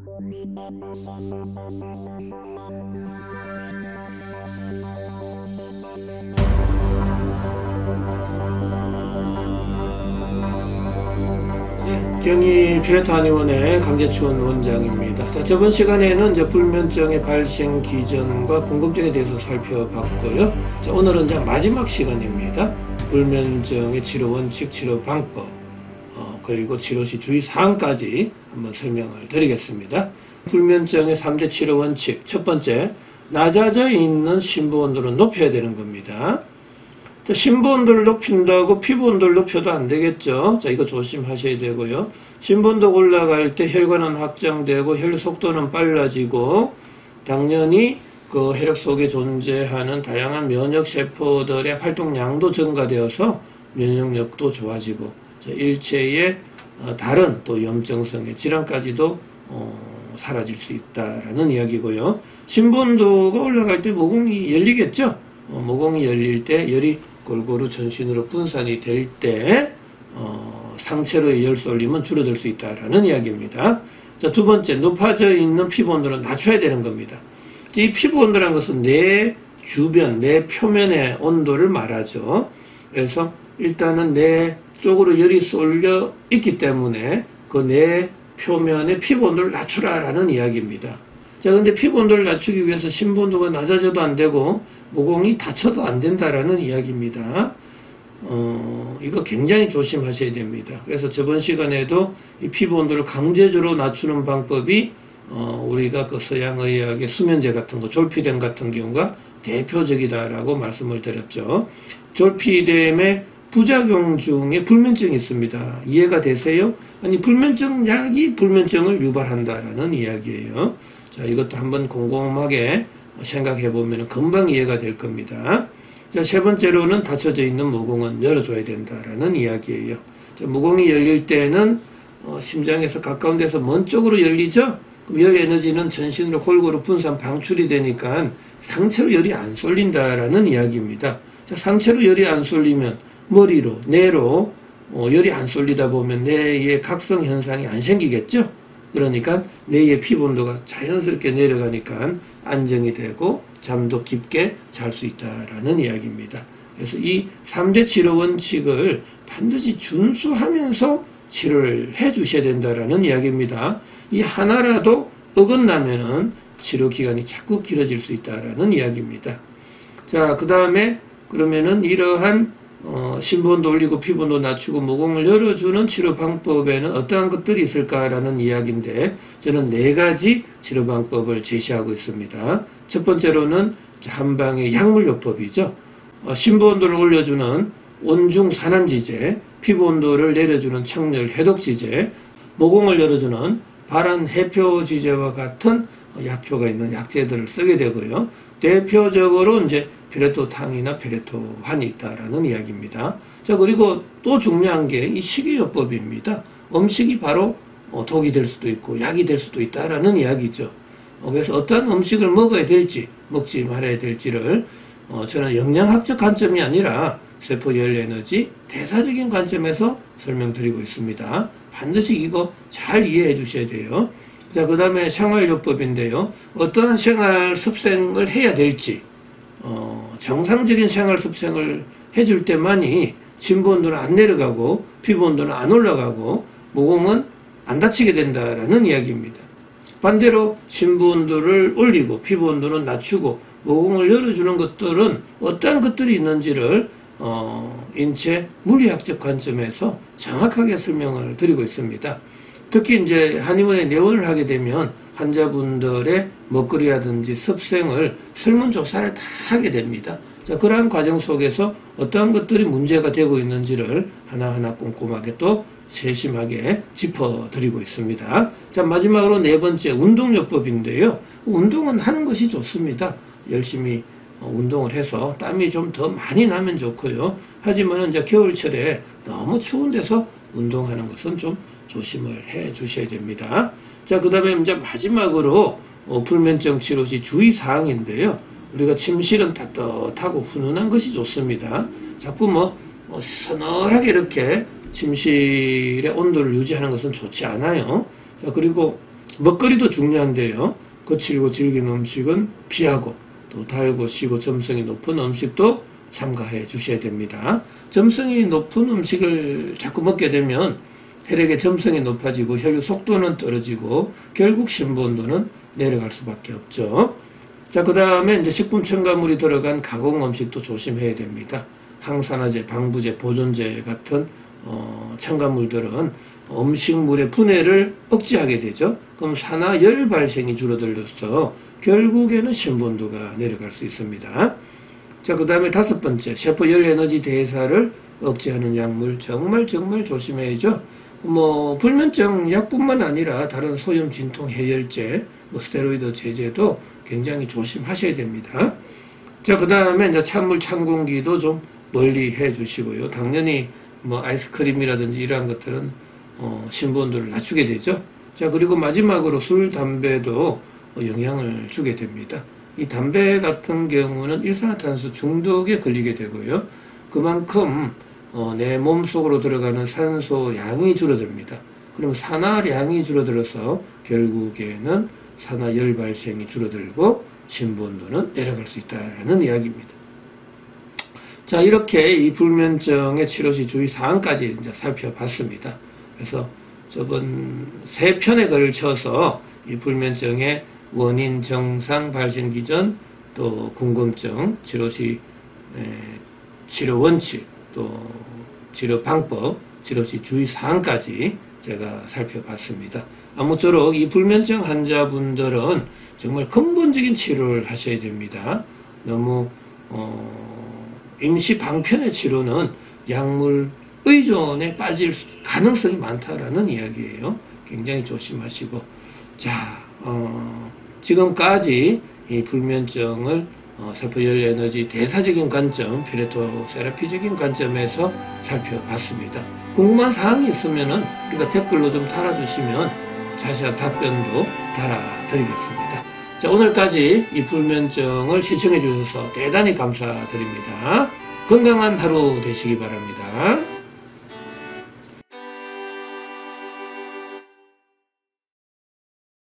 경희 피레토 한의원의 강재춘 원장입니다. 자, 저번 시간에는 이제 불면증의 발생 기전과 궁금증에 대해서 살펴봤고요. 자, 오늘은 이제 마지막 시간입니다. 불면증의 치료 원칙, 치료 방법, 그리고 치료 시 주의사항까지 한번 설명을 드리겠습니다. 불면증의 3대 치료 원칙. 첫 번째, 낮아져 있는 심부 온도를 높여야 되는 겁니다. 자, 심부 온도를 높인다고 피부 온도를 높여도 안 되겠죠. 자, 이거 조심하셔야 되고요. 심부 온도가 올라갈 때 혈관은 확장되고 혈류 속도는 빨라지고, 당연히 그 혈액 속에 존재하는 다양한 면역 세포들의 활동량도 증가되어서 면역력도 좋아지고, 자, 일체의 다른 또 염증성의 질환까지도 사라질 수 있다라는 이야기고요. 심부 온도가 올라갈 때 모공이 열리겠죠. 모공이 열릴 때 열이 골고루 전신으로 분산이 될 때 상체로의 열 쏠림은 줄어들 수 있다라는 이야기입니다. 자, 두 번째, 높아져 있는 피부 온도를 낮춰야 되는 겁니다. 이 피부 온도라는 것은 내 주변, 내 표면의 온도를 말하죠. 그래서 일단은 내 쪽으로 열이 쏠려 있기 때문에 그 내 표면의 피부 온도를 낮추라라는 이야기입니다. 자, 근데 피부 온도를 낮추기 위해서 심부 온도가 낮아져도 안 되고 모공이 닫혀도 안 된다라는 이야기입니다. 이거 굉장히 조심하셔야 됩니다. 그래서 저번 시간에도 이 피부 온도를 강제적으로 낮추는 방법이 우리가 그 서양의학의 수면제 같은 거, 졸피뎀 같은 경우가 대표적이다라고 말씀을 드렸죠. 졸피뎀의 부작용 중에 불면증이 있습니다. 이해가 되세요? 아니, 불면증 약이 불면증을 유발한다라는 이야기예요. 자, 이것도 한번 곰곰하게 생각해 보면 금방 이해가 될 겁니다. 자, 세 번째로는 닫혀져 있는 모공은 열어줘야 된다라는 이야기예요. 자, 모공이 열릴 때는 심장에서 가까운 데서 먼 쪽으로 열리죠. 그럼 열 에너지는 전신으로 골고루 분산 방출이 되니까 상체로 열이 안 쏠린다라는 이야기입니다. 자, 상체로 열이 안 쏠리면 머리로, 뇌로 열이 안 쏠리다 보면 뇌의 각성 현상이 안 생기겠죠. 그러니까 뇌의 피부 온도가 자연스럽게 내려가니까 안정이 되고 잠도 깊게 잘 수 있다라는 이야기입니다. 그래서 이 3대 치료 원칙을 반드시 준수하면서 치료를 해 주셔야 된다라는 이야기입니다. 이 하나라도 어긋나면은 치료 기간이 자꾸 길어질 수 있다라는 이야기입니다. 자, 그 다음에 그러면은 이러한 심부 온도 올리고 피부 온도 낮추고 모공을 열어주는 치료 방법에는 어떠한 것들이 있을까라는 이야기인데, 저는 4가지 치료 방법을 제시하고 있습니다. 첫 번째로는 한방의 약물요법이죠. 심부 온도를 올려주는 온중 산안지제, 피부 온도를 내려주는 청열 해독지제, 모공을 열어주는 발한 해표지제와 같은 약효가 있는 약재들을 쓰게 되고요. 대표적으로 이제 피레토탕이나 피레토환이 있다라는 이야기입니다. 자, 그리고 또 중요한 게 이 식이요법입니다. 음식이 바로 독이 될 수도 있고 약이 될 수도 있다라는 이야기죠. 그래서 어떠한 음식을 먹어야 될지 먹지 말아야 될지를 저는 영양학적 관점이 아니라 세포열 에너지 대사적인 관점에서 설명드리고 있습니다. 반드시 이거 잘 이해해 주셔야 돼요. 자, 그 다음에 생활요법인데요. 어떠한 생활 습생을 해야 될지, 정상적인 생활 습생을 해줄 때만이 심부 온도는 안 내려가고 피부 온도는 안 올라가고 모공은 안 다치게 된다라는 이야기입니다. 반대로 심부 온도를 올리고 피부 온도는 낮추고 모공을 열어주는 것들은 어떠한 것들이 있는지를 인체 물리학적 관점에서 정확하게 설명을 드리고 있습니다. 특히 이제 한의원에 내원을 하게 되면 환자분들의 먹거리라든지 습생을 설문조사를 다 하게 됩니다. 자, 그러한 과정 속에서 어떠한 것들이 문제가 되고 있는지를 하나하나 꼼꼼하게 또 세심하게 짚어드리고 있습니다. 자, 마지막으로 4번째 운동요법인데요. 운동은 하는 것이 좋습니다. 열심히 운동을 해서 땀이 좀 더 많이 나면 좋고요. 하지만 이제 겨울철에 너무 추운 데서 운동하는 것은 좀 조심을 해 주셔야 됩니다. 자, 그 다음에 이제 마지막으로 불면증 치료 시 주의사항인데요. 우리가 침실은 따뜻하고 훈훈한 것이 좋습니다. 자꾸 서늘하게 이렇게 침실의 온도를 유지하는 것은 좋지 않아요. 자, 그리고 먹거리도 중요한데요. 거칠고 질긴 음식은 피하고 또 달고 시고 점성이 높은 음식도 삼가해 주셔야 됩니다. 점성이 높은 음식을 자꾸 먹게 되면 혈액의 점성이 높아지고 혈류 속도는 떨어지고 결국 심부온도는 내려갈 수밖에 없죠. 자, 그 다음에 이제 식품 첨가물이 들어간 가공 음식도 조심해야 됩니다. 항산화제, 방부제, 보존제 같은 첨가물들은 음식물의 분해를 억제하게 되죠. 그럼 산화 열 발생이 줄어들어서 결국에는 심부온도가 내려갈 수 있습니다. 자, 그 다음에 5번째, 세포 열 에너지 대사를 억제하는 약물 정말 조심해야죠. 불면증 약뿐만 아니라 다른 소염, 진통, 해열제, 스테로이드 제제도 굉장히 조심하셔야 됩니다. 자, 그 다음에 이제 찬물, 찬 공기도 좀 멀리 해 주시고요. 당연히 아이스크림이라든지 이러한 것들은 심부온도를 낮추게 되죠. 자, 그리고 마지막으로 술, 담배도 영향을 주게 됩니다. 이 담배 같은 경우는 일산화탄소 중독에 걸리게 되고요. 그만큼 내 몸속으로 들어가는 산소량이 줄어듭니다. 그럼 산화량이 줄어들어서 결국에는 산화열 발생이 줄어들고 심부온도는 내려갈 수 있다는 이야기입니다. 자, 이렇게 이 불면증의 치료 시 주의사항까지 이제 살펴봤습니다. 그래서 저번 3편에 걸쳐서 이 불면증의 원인, 정상, 발생 기전, 또 궁금증, 치료 시 치료 원칙, 또 치료 방법, 치료 시 주의사항까지 제가 살펴봤습니다. 아무쪼록 이 불면증 환자분들은 정말 근본적인 치료를 하셔야 됩니다. 너무 임시 방편의 치료는 약물 의존에 빠질 가능성이 많다라는 이야기예요. 굉장히 조심하시고, 자, 지금까지 이 불면증을 세포열 에너지 대사적인 관점, 피레토 세라피적인 관점에서 살펴봤습니다. 궁금한 사항이 있으면은 우리가 댓글로 좀 달아주시면 자세한 답변도 달아드리겠습니다. 자, 오늘까지 이 불면증을 시청해 주셔서 대단히 감사드립니다. 건강한 하루 되시기 바랍니다.